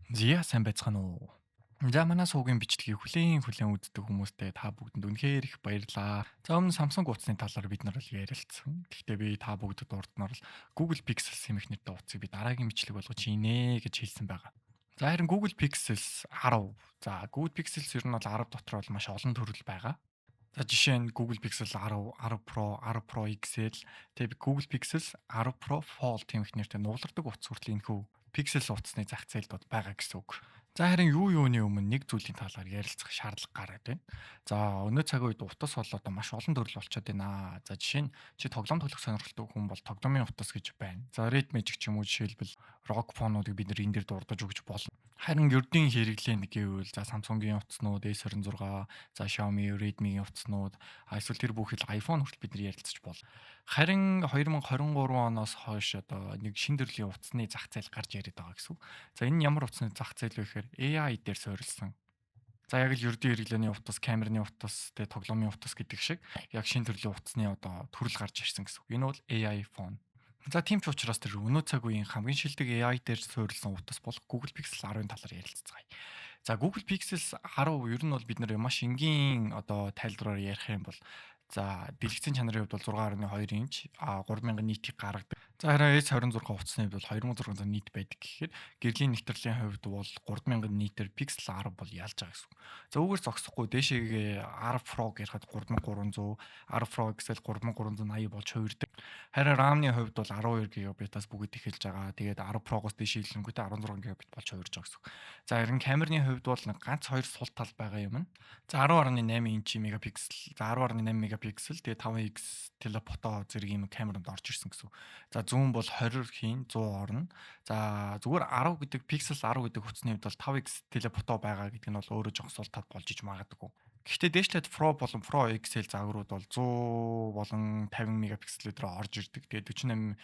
Зя сайн байцгаана уу? За манай суугийн бичлэгийг хүлээн үздэг хүмүүстээ та бүгдэнд үнэхээр их баярлалаа. За өмнө Samsung утасны талаар бид нар бол ярилцсан. Гэхдээ би та бүгдэд дурднаар л Google Pixel хэмээх нэртэй утсыг би дараагийн бичлэг болгож хийнэ гэж хэлсэн байгаа. За харин Google Pixel 10. За Google Pixel ер нь бол 10 дотор бол маш олон төрөл байгаа. За жишээ нь Google Pixel 10, 10 Pro, 10 Pro XL, тэгээ Google Pixel 10 Pro Fold гэмэх нэртэй нугалардаг утас хүртэл энэхүү Pixel утасны зах зээлд бол байгаа гэсэн үг. За харин юуны өмнө нэг зүйлийн талаар ярилцах шаардлага гараад байна. За өнөө цагийн үед утас бол одоо маш олон төрөл болчиход байна. За жишээ нь чи тоглоом тоглох сонирхолтой хүн бол тоглоомын утас гэж байна. За Red Magic ч юм уу жишээлбэл ROG Phone-уудыг бид нэр энэ дээр дурдж өгч болно. Харин ердийн хэрэглээ гэвэл за Samsung-ийн утаснууд S26, за Xiaomi, Redmi-ийн утаснууд эсвэл тэр бүхэл iPhone хүртэл бид нар ярилцаж болно. Харин 2023 оноос хойш одоо нэг шин төрлийн утасны зах зээл гарч ирээд байгаа гэсэн үг. За энэ нь ямар утасны зах зээл вэ гэхээр AI дээр суурилсан. За яг л ердийн хэрэглээний утас, камерны утас, тэгээ тоглоомын утас гэдэг шиг яг шин төрлийн утасны одоо төрөл гарч ирсэн гэсэн үг. Энэ бол AI phone. За тийм ч учраас тэр өнөө цаг үеийн хамгийн шилдэг AI дээр суурилсан утас бол Google Pixel 10-ын талаар ярилцгаая. За Google Pixel 10 ер нь бол бид нэр маш энгийн одоо тайлбараар ярих юм бол за дэлгэцийн чанарын хувьд бол 6.2 инч 3000 нийтийг гаргадаг. За харин S26 утасны хувьд бол 2600 нийт байдаг гэхээр гэрлийн нэвтрлийн хувьд бол 3000 нийтээр Pixel 10 бол ялж байгаа гэсэн үг. За үүгээр зогсохгүй дээшээгээ 10 Pro ярихад 3300, 10 Pro XL 3380 болж хувирдаг. Харин RAM-ны хувьд бол 12 GB-аас бүгд эхэлж байгаа. Тэгээд 10 Pro-гоос дээш хэлэнгүүтээ 16 GB болж хувирж байгаа гэсэн үг. За харин камерны хувьд бол нэг ганц хоёр сул тал байгаа юм. За 10.8 инчи мегапиксел, за 10.8 мегапиксел, тэгээ 5x телефото зэрэг ийм камеранд орж ирсэн гэсэн. За зүүн бол 20 хийн 100 орно. За зүгээр 10 гэдэг Pixel 10 гэдэг хүчний хувьд бол 5x телефото байгаа гэдэг нь бол өөрөө жоох сул тал болж иж магадгүй. Гэхдээ дээшлээд Pro болон Pro XL загварууд бол 100 болон 50 мегапикселээр орж ирдэг. Тэгээ 48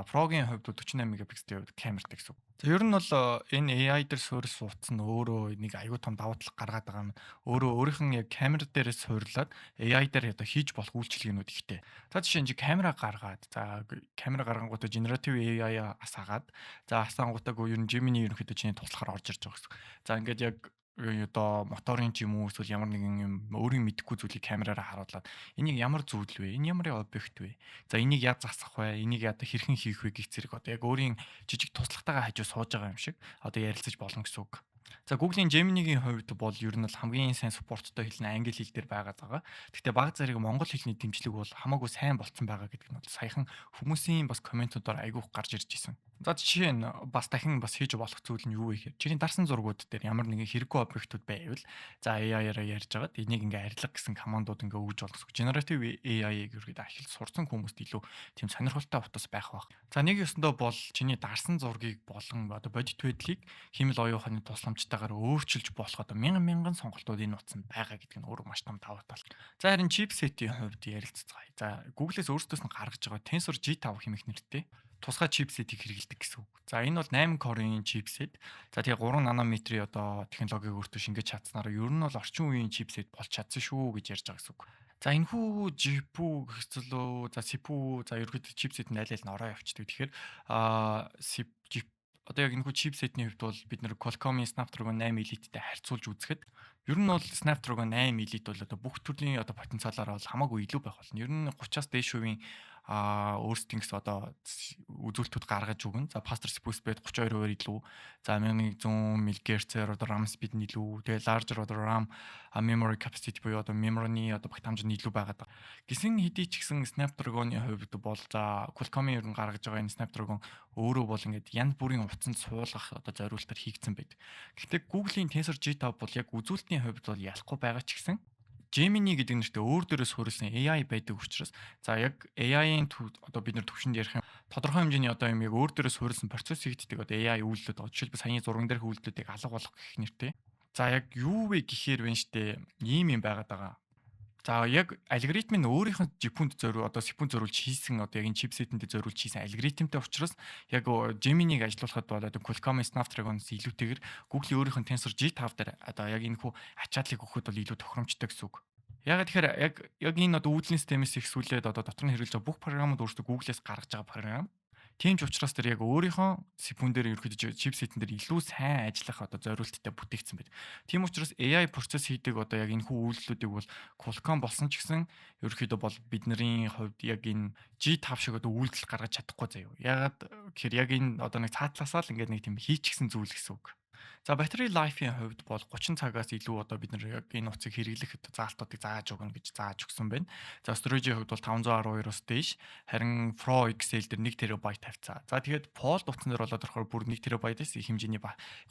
Pro-гийн хувьд 48 мегапикселийн хувьд камертай гэсэн. За ер нь бол энэ AI дээр суурилсан утас нь өөрөө нэг аюул том давуу тал гаргаад байгаа юм. Өөрөө өөрийнх нь яг камер дээрээс суурилаад AI дээр одоо хийж болох үйлчилгээнүүд ихтэй. За жишээ нь камера гаргаад за камера гаргангуудаа generative AI асаагаад за асаангуудаа ер нь Gemini ерөнхийдөө чиний туслахаар орж ирж байгаа гэсэн. За ингээд яг одоо моторын ч юм уу эсвэл ямар нэгэн юм өөрийн мэдэхгүй зүйлийг камераараа харуулад энийг ямар зүйл вэ? Энэ ямар объект вэ? За энийг яаж засах вэ? Энийг одоо хэрхэн хийх вэ гэх зэрэг одоо яг өөрийн жижиг туслахтайгаа хажуу сууж байгаа юм шиг одоо ярилцаж болно гэсэн үг. За Google-ийн Gemini-гийн хувьд бол ер нь бол хамгийн сайн supportтой хэл нь англи хэл дээр байгаа заа. Гэхдээ бага зэрэг монгол хэлний дэмжлэг бол хамаагүй сайн болцсон байгаа гэдэг нь бол саяхан хүмүүсийн бас комментуудаар айгүйх гарч ирж исэн. За жишээ нь бас дахин бас хийж болох зүйл нь юу вэ гэхээр чиний дарсан зургууд дээр ямар нэгэн хэрэггүй объектууд байвал за AI-аараа ярьж байгаад энийг ингээ арилга гэсэн командууд ингээ өгж болох гэсэн. Generative AI-ыг ерөөд ашиглаж сурсан хүмүүст илүү тийм сонирхолтой утас байх бах. За нэг ёсондоо бол чиний дарсан зургийг болон одоо бодит байдлыг химэл оюун ухааны тусламжтайгаар өөрчилж болох одоо мянган сонголтууд энэ утсанд байгаа гэдэг нь өөрөө маш том давуу тал. За харин чипсетийн хувьд ярилцгаая. За Google-с өөрсдөөс нь гаргаж байгаа Tensor G5 хэмээх нэртэй тусгай чипсетийг хэрэглэдэг гэсэн үг. За энэ бол 8 core-ийн чипсет. За тэгээ 3 нанометрийн одоо технологиг өөртөө шингээж чадсанаар ер нь бол орчин үеийн чипсет болж чадсан шүү гэж ярьж байгаа гэсэн үг. За энэхүү GPU гэхцэлөө за CPU за ерөөдөө чипсетэнд аль аль нь ороо явчихдаг. Тэгэхээр одоо яг энэхүү чипсетний хувьд бол бид нэр Qualcomm-ийн Snapdragon 8 Elite-тэй харьцуулж үзэхэд ер нь бол Snapdragon 8 Elite бол одоо бүх төрлийн одоо потенциалаараа бол хамаагүй илүү байх болно. Ер нь 30-аас дээш хувийн өөрсдийн гэсэн одоо үзүүлэлтүүд гаргаж өгнө. За faster speed 32% илүү. За 1100 МГц-ээр одоо RAM speed нь илүү. Тэгээ larger одоо RAM memory capacity буюу одоо memory-ны одоо багтаамж нь илүү байгаад байгаа. Гисэн хэдий ч гэсэн Snapdragon-ы хувьд бол за Qualcomm-ийн ер нь гаргаж байгаа энэ Snapdragon өөрөө бол ингээд янз бүрийн утсанд суулгах одоо зориултаар хийгдсэн байдаг. Гэхдээ Google-ийн Tensor G5 бол яг үзүүлэлтийн хувьд бол ялахгүй байгаа ч гэсэн Gemini гэдэг нэртэй өөр дээрээс хөрөлсөн AI байдаг учраас за яг AI-ийн одоо бид нар төвшөнд ярих юм тодорхой хэмжээний одоо юм яг өөр дээрээс хөрөлсөн процесс хийгддэг одоо AI үйлдэлүүд байгаа. Жишээлбэл саяны зурган дээрх үйлдэлүүдийг алга болгох гэх нэртэй. За яг юу вэ гэхээр вэ штэ ийм юм байгаад байгаа. За яг алгоритм нь өөрийнх нь жипүнд зориул одоо секунд зориулж хийсэн одоо яг энэ чипсетэнд зориулж хийсэн алгоритмтай учраас яг Gemini-г ажилуулахад бол одоо Qualcomm Snapdragon-с илүүтэйгээр Google-ийн өөрийнх нь Tensor G5 дээр одоо яг энэ хүү ачааллыг өгөхөд бол илүү тохиромжтой гэсэн үг. Яг тэгэхээр яг энэ одоо үйлдвэрлэлийн системээс ихсүүлээд одоо дотор нь хэрэглэж байгаа бүх програмууд өөрсдөө Google-ээс гаргаж байгаа програм. Тийм ч учраас тэр яг өөрийнхөө CPU дээр ерөөхдөө чипсетэн дээр илүү сайн ажиллах одоо зорилттой бүтээгдсэн байдаг. Тийм учраас AI процесс хийдэг одоо яг энэ хүү үйлдэлүүдийг бол Qualcomm болсон ч гэсэн ерөөхдөө бол бидний хувьд яг энэ G5 шиг одоо үйлдэл гаргаж чадахгүй заяа. Ягаад гэхээр яг энэ одоо нэг цаатласаа л ингээд нэг тийм хийчихсэн зүйл гэсэн үг. За battery life-ийн хувьд бол 30 цагаас илүү одоо бид нар яг энэ утсыг хэрэглэх заалтуудыг зааж өгнө гэж зааж өгсөн байна. За storage-ийн хувьд бол 512-оос дээш, харин Pro XL дээр 1 TB тавьцаа. За тэгээд Fold утсан дээр болоод орохоор бүр 1 TB-ээс их хэмжээний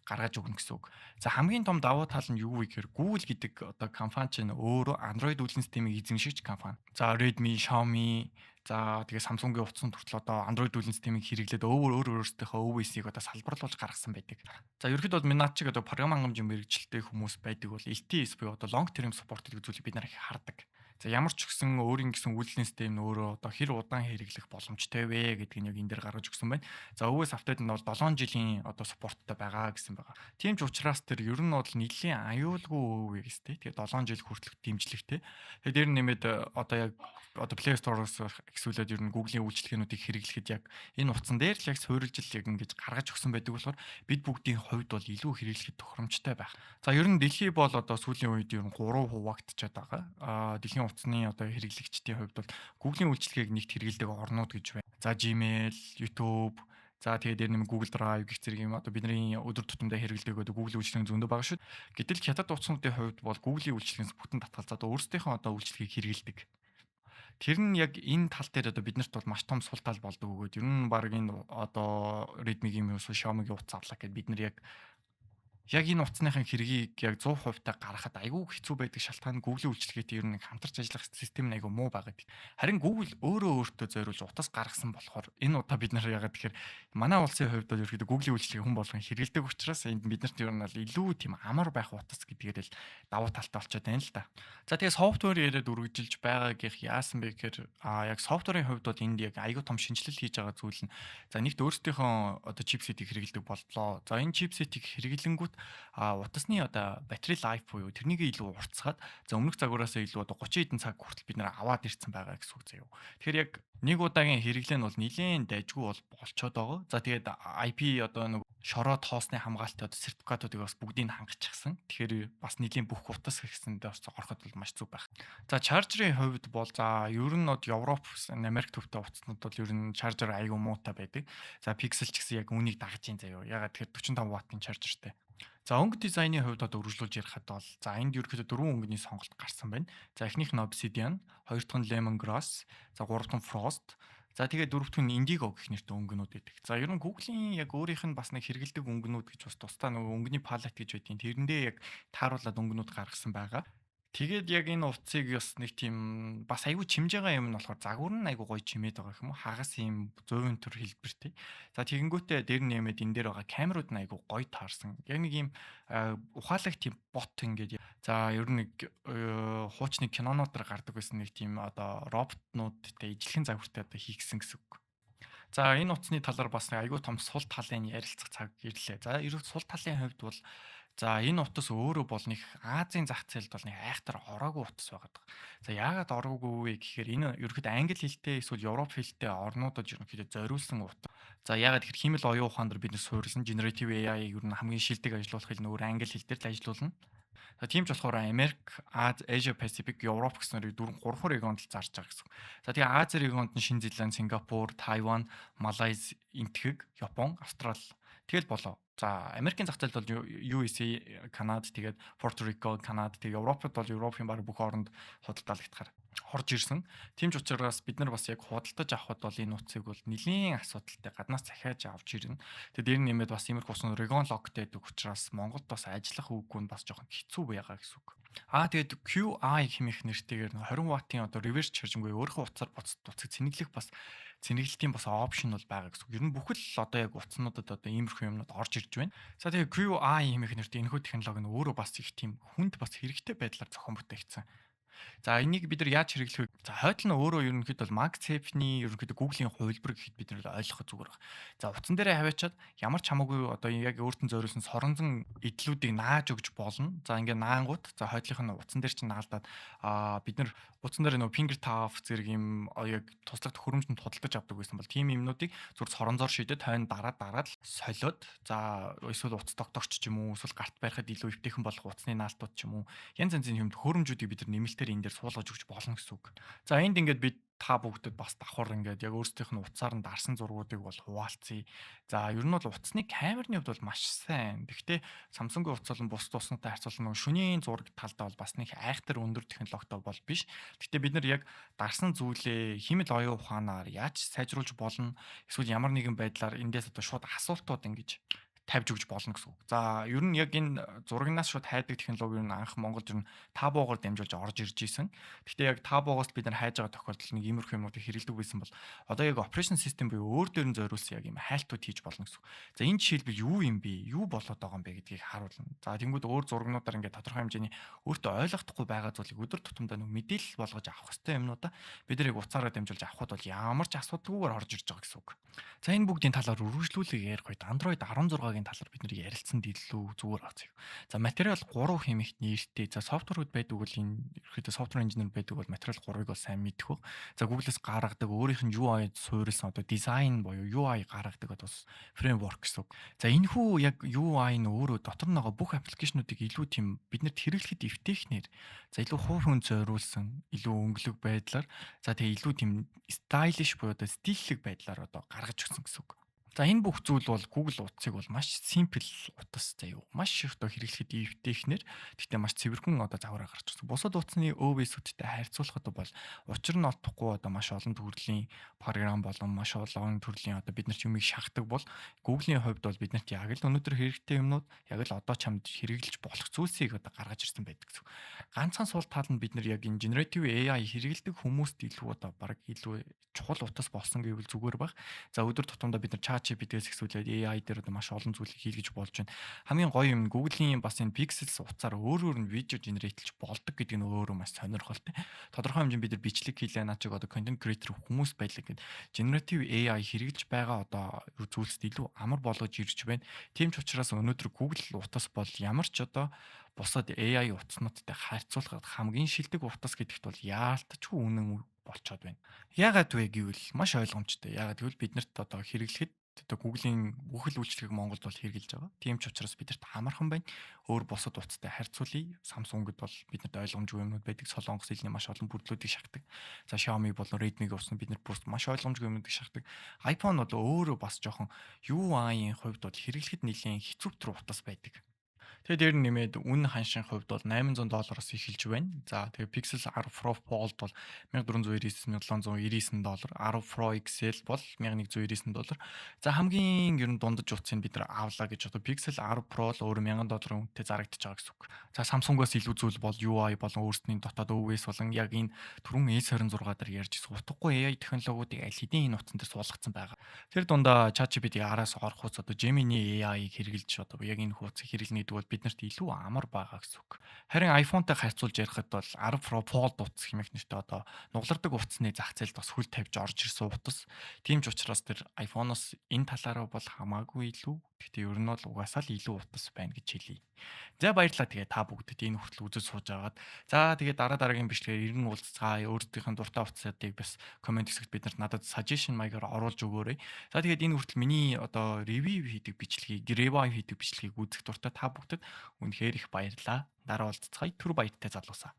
гаргаж өгнө гэсэн үг. За хамгийн том давуу тал нь юу вэ гэхээр Google гэдэг одоо компани чинь өөрөө Android үйлдвэрлэлийн системийг эзэмшигч компани. За Redmi, Xiaomi за тэгээ Samsung-ийн утсан хүртэл одоо Android үйлдвэрлэлийн системийг хэрэглээд өөрсдийнхөө OS-ийг одоо салбарлуулж гаргасан байдаг. За ерөнхийдөө бол наад чиг одоо програм хангамжийн мэрэгчлэлтэй хүмүүс байдаг бол LTS буюу одоо long term support гэдэг зүйлийг бид нар их хардаг. За ямар ч гэсэн өөрийн гэсэн үйлдвэрлэлийн систем нь өөрөө одоо хэр удаан хэрэглэх боломжтой вэ гэдгийг нь яг энэ дээр гаргаж өгсөн байна. За OS апдейт нь бол 7 жилийн одоо supportтай байгаа гэсэн байгаа. Тийм ч учраас тэр ер нь бол нэлийн аюулгүй үе гэстэй. Тэгээ 7 жил хүртэлх дэмжлэгтэй. Тэгээ дээр нэмээд одоо яг одоо Play Store-оос эсвэл ер нь Google-ийн үйлчлэгээнүүдийг хэрэглэхэд яг энэ утсан дээр л яг суурилж яг ингэж гаргаж өгсөн байдаг болохоор бид бүгдийн хувьд бол илүү хэрэглэхэд тохиромжтой байх. За ер нь дэлхий бол одоо сүүлийн үед ер нь 3 хуваагдчихад байгаа. Дэлхийн утасны одоо хэрэглэгчдийн хувьд бол Google-ийн үйлчлэгийг нэгт хэрэглэдэг орнууд гэж байна. За Gmail, YouTube, за тэгээд дээр нэмэн Google Drive гэх зэрэг юм одоо бидний өдөр тутамдаа хэрэглэдэг одоо Google үйлчлэгийн зөндөө байгаа шүү. Гэтэл хятад утаснуудын хувьд бол Google-ийн үйлчлэгээс бүтэн татгалзаад өөрсдийнхөө одоо үйлчлэгийг хэрэглэдэг. Тэр нь яг энэ тал дээр одоо биднэрт бол маш том сул тал болдог өгөөд ер нь баг энэ одоо Redmi-гийн эсвэл Xiaomi-гийн утас авлаа гэхэд бид нар яг энэ утасныхын хэргийг яг 100% та гаргахад айгүй хэцүү байдаг шалтгаан нь Google-ийн үйлчлэгээтэй ер нь хамтарч ажиллах систем нь айгүй муу байгаад. Харин Google өөртөө зориулж утас гаргасан болохоор энэ удаа бид нар ягаад тэгэхээр манай улсын хувьд бол ерөөхдөө Google-ийн үйлчлэгийг хүн болгон хэрэглэдэг учраас энд биднэрт ер нь бол илүү тийм амар байх утас гэдгээр л давуу талтай болчиход байна л да. За тэгээ софтвер яриад үргэлжилж байгаа гэх яасан бэ гэхээр яг софтверын хувьд бол энд яг айгүй том шинжилэл хийж байгаа зүйл нь за нэгт өөрсдийнхөө одоо чипсетийг хэрэглэдэг боллоо. За энэ чипсетийг хэрэглэнгүүт утасны одоо battery life буюу тэрнийг илүү уртсгаад за өмнөх загвараас илүү одоо 30 хэдэн цаг хүртэл бид нэр аваад ирсэн байгаа гэсэн үг заяа. Тэгэхээр яг нэг удаагийн хэрэглээ нь бол нэлээд дайггүй болчоод байгаа. За тэгээд IP одоо нэг шороо тоосны хамгаалалтын одоо сертификатуудыг бас бүгдийг хангачихсан. Тэгэхээр бас нэлийн бүх утас гэсэндээ бас ороход бол маш зүг байх. За чаржерын хувьд бол за ер нь Европ, Америк төвтэй утаснууд бол ер нь чаржер аягүй муутай байдаг. За Pixel ч гэсэн яг үнийг дагаж ийн заяа. Ягаад тэгэхээр 45 ваттын чаржертэй. За өнгө дизайны хувьд одоо үргэлжлүүлж ярихад бол за энд ерөөхдөө дөрвөн өнгөний сонголт гарсан байна. За эхнийх нь Obsidian, хоёр дахь нь Lemongrass, за гурав дахь нь Frost. За тэгээд дөрөв дахь нь Indigo гэх нэртэй өнгөнүүд байдаг. За ер нь Google-ийн яг өөрийнх нь бас нэг хэрэгэлдэг өнгөнүүд гэж бас тусдаа нөгөө өнгөний палет гэж байдیں۔ Тэрэндээ яг тааруулаад өнгөнүүд гаргасан байгаа. Тэгээд яг энэ утсыг бас нэг тийм бас айгүй чимж байгаа юм нь болохоор загвар нь айгүй гоё чимээд байгаа юм уу хагас юм 100 төр хэлбэртэй. За тэгэнгүүтээ дээр нэмээд энэ дээр байгаа камерууд нь айгүй гоё таарсан. Яг нэг юм ухаалаг тийм бот ингээд за ер нь нэг хуучны кинонууд дээр гардаг байсан нэг тийм одоо роботнуудтай ижлэхэн загвартай одоо хийгсэн гэсэн үг. За энэ утасны талаар бас айгүй том сул талын ярилцах цаг ирлээ. За ерөөд сул талын хувьд бол за энэ утас өөрөө бол нэг Азийн зах зээлд бол нэг айхтар ороогүй утас байгаад байгаа. За яагаад ороогүй вэ гэхээр энэ ерөөхдөө англи хэлтэй эсвэл европ хэлтэй орнуудад ерөөхдөө зориулсан утас. За яагаад гэхээр химэл оюун ухаан дээр бид нэ суурилсан generative AI-г ер нь хамгийн шилдэг ажилуулах хэл нөр англи хэл дээр л ажилуулна. За тийм ч болохоор Америк, Аз, Asia Pacific, Европ гэсэн гурван регионд л зарж байгаа гэсэн. За тэгээ Ази регионд нь Шинэ Зеланд, Сингапур, Тайван, Малайз, Энтхэг, Япон, Австрали тэгэл болоо. За Америкийн зах зээлд бол USA, Канада, тэгээд Порто Рико, Канада, тэгээд Европод бол Европын баг бүх орнд худалдаалагдахаар орж ирсэн. Тийм ч учраас бид нар бас яг худалдаж авахд бол энэ утсыг бол нэлийн асуудалтай гаднаас захиаж авч ирнэ. Тэгээд дээр нэмээд бас иймэрхүү усан регион логтой гэдэг учраас Монголд бас ажиллах үгүй нь бас жоохон хэцүү байгаа гэсэн үг. Тэгээд QI хэмээх нэртэйгээр 20 ваттын одоо реверс чаржингүй өөрийнхөө утсаар буцаж цэнэглэх бас цэнэглэлтийн бас опшн бол байгаа гэсэн үг. Ер нь бүхэл одоо яг утаснуудад одоо иймэрхүү юмнууд орж ирж байна. За тэгээ QI хэмээх нэртэй энэхүү технологи нь өөрөө бас их тийм хүнд бас хэрэгтэй байдлаар зохион бүтээгдсэн За энийг бид нар яаж хэрэглэх вэ? За хойдол нь өөрөө ерөнхийдөө бол MagSafe-ний ерөнхийдөө Google-ийн хувилбар гэхэд бид нар ойлгох зүгээр баг. За утсан дээрээ хаваачаад ямар ч хамаагүй одоо яг өөртөө зориулсан соронзон эдлүүдийг нааж өгч болно. За ингээ наангууд за хойдлынх нь утсан дээр чинь наалдаад бид нар утсан дээр нөгөө finger tap зэрэг юм яг туслах төхөөрөмжөнд худалдаж авдаг байсан бол тийм юмнуудыг зур соронзоор шийдээд хойно дараад л солиод за эсвэл утас тогтоогч ч юм уу эсвэл гарт барихад илүү эвтэйхэн болох утасны наалтууд ч юм уу янз янзын юм төхөөрөмжүүдийг бид нар нэмэлтээр энэ дээр суулгаж өгч болно гэсэн үг. За энд ингээд бид та бүгдэд бас давхар ингээд яг өөрсдийнх нь утсаар нь дарсан зургуудыг бол хуваалцъя. За ер нь бол утасны камерны хувьд бол маш сайн. Гэхдээ Samsung-ийн утас болон бусад утастай харьцуулбал нөгөө шөнийн зураг талдаа бол бас нэг айхтар өндөр технологитой бол биш. Гэхдээ бид нар яг дарсан зүйлээ химэл оюун ухаанаар яаж сайжруулж болно? Эсвэл ямар нэгэн байдлаар эндээс одоо шууд асуултууд ингэж тавьж өгч болно гэсэн үг. За ер нь яг энэ зурагнаас шууд хайдаг технологи ер нь анх Монголд ер нь Tabooгаар дамжуулж орж ирж исэн. Гэхдээ яг Taboogoос бид нар хайж байгаа тохиолдолд нэг иймэрхүү юмнуудыг хэрэглэдэг байсан бол одоо яг operation system буюу өөр дээр нь зориулсан яг юм хайлтууд хийж болно гэсэн үг. За энэ жишээлбэл юу юм бэ? Юу болоод байгаа юм бэ гэдгийг харуулна. За тэнгууд өөр зурагнуудаар ингээд тодорхой хэмжээний өөртөө ойлгохдохгүй байгаа зүйлийг өдөр тутамдаа нэг мэдээлэл болгож авах хэрэгтэй юмнуудаа бид нар яг уцаараа дамжуулж авахд бол ямар ч асуудалгүйгээр орж ирж байгаа гэсэн үг. За энэ бүгдийн талаар үргэлжлүүлэг ярих үед Android 16-гийн талаар бид нар ярилцсанд илүү зүгээр баг заяа. За материал 3 хэмээх нэртэй. За софтверууд байдаг бол энэ ерөөхдөө софтвер инженер байдаг бол материал 3-ыг бол сайн мэдэх үү. За Google-с гаргадаг өөрийнх нь UI суурилсан одоо дизайн буюу UI гаргадаг бас фреймворк гэсэн үг. За энэхүү яг UI нь өөрөө дотор нь байгаа бүх аппликейшнуудыг илүү тийм биднэрт хэрэглэхэд эвтэйхнэр за илүү хувь хүн зориулсан илүү өнгөлөг байдлаар за тэгээ илүү тийм stylish буюу одоо стиллэг байдлаар одоо гаргаж өгсөн гэсэн үг. За энэ бүх зүйл бол Google утсыг бол маш simple утас заяа. Маш их одоо хэрэглэхэд эвтэйхнэр гэхдээ маш цэвэрхэн одоо загвараа гарч ирсэн. Бусад утасны OS-үүдтэй харьцуулахад бол учир нь олдохгүй одоо маш олон төрлийн програм болон маш олон төрлийн одоо бид нар юмыг шахдаг бол Google-ийн хувьд бол биднэрт яг л өнөөдөр хэрэгтэй юмнууд яг л одоо чамд хэрэгжилж болох зүйлсийг одоо гаргаж ирсэн байдаг гэсэн. Ганцхан сул тал нь бид нар яг энэ generative AI хэрэгэлдэг хүмүүст илүү одоо баг илүү чухал утас болсон гэвэл зүгээр баг. За өдөр тутамдаа бид нар ChatGPT-с ихсүүлээд AI дээр одоо маш олон зүйлийг хийлгэж болж байна. Хамгийн гоё юм Google-ийн бас энэ Pixels утсаар өөрөөр нь видео генерэйтэлж болдог гэдэг нь өөрөө маш сонирхолтой. Тодорхой хэмжээнд бид нар бичлэг хийлээ наачиг одоо content creator хүмүүс байлаа гэдэг. Generative AI хэрэгжилж байгаа одоо зүйлсд илүү амар болгож ирж байна. Тийм ч учраас өнөөдөр Google утас бол ямар ч одоо бусад AI утаснуудтай харьцуулахад хамгийн шилдэг утас гэдэгт бол яалтчгүй үнэн болцоод байна. Яагаад вэ гэвэл маш ойлгомжтой. Яагаад гэвэл биднэрт одоо хэрэглэхэд одоо Google-ийн бүхэл үйлчлэгийг Монголд бол хэрэгжилж байгаа. Тийм ч учраас бидэрт амархан байна. Өөр бусад утастай харьцуулъя. Samsung-д бол биднэрт ойлгомжгүй юмнууд байдаг. Солонгос хэлний маш олон бүрлүүдийг шахдаг. За Xiaomi болон Redmi-г усан бид нар бүр маш ойлгомжгүй юмнуудыг шахдаг. iPhone бол өөрөө бас жоохон UI-ийн хувьд бол хэрэглэхэд нэлээд хэцүү төр утас байдаг. Тэгээ дээр нь нэмээд үнэ ханшийн хувьд бол $800-оос эхэлж байна. За тэгээ Pixel 10 Pro Fold бол $1499, $799, 10 Pro XL бол $1199. За хамгийн ер нь дундаж утсыг бид нар авлаа гэж одоо Pixel 10 Pro л өөр $1000 үнэтэй зарагдаж байгаа гэсэн үг. За Samsung-аас илүү зүйл бол UI болон өөрсдийн дотоод OS болон яг энэ түрүүн S26 дээр ярьж ирсэн утгагүй AI технологиудыг аль хэдийн энэ утсан дээр суулгацсан байгаа. Тэр дундаа ChatGPT араас орох ус одоо Gemini AI-г хэрэгжилж одоо яг энэ хуудсыг хэрэглэнэ гэдэг бол биднэрт илүү амар байгаа гэсэн үг. Харин iPhone-тай харьцуулж ярихад бол 10 Pro Fold утас хэмээх нэртэй одоо нугалардаг утасны зах зээлд бас хөл тавьж орж ирсэн утас. Тийм ч учраас тэр iPhone-оос энэ талаараа бол хамаагүй илүү. Гэхдээ ер нь бол угаасаа л илүү утас байна гэж хэлье. За баярлалаа тэгээ та бүгдэд энэ хүртэл үзэж сууж агаад. За тэгээ дараагийн бичлэгээр иргэн уулзцаая. Өөрсдийнх нь дуртай утсуудыг бас комент хэсэгт биднэрт надад suggestion маягаар оруулж өгөөрэй. За тэгээд энэ хүртэл миний одоо review хийдэг бичлэгийг үзэх дуртай та бүгдэд үнэхээр их баярлалаа. Дараа уулзцаая. Түр баяртай залуусаа.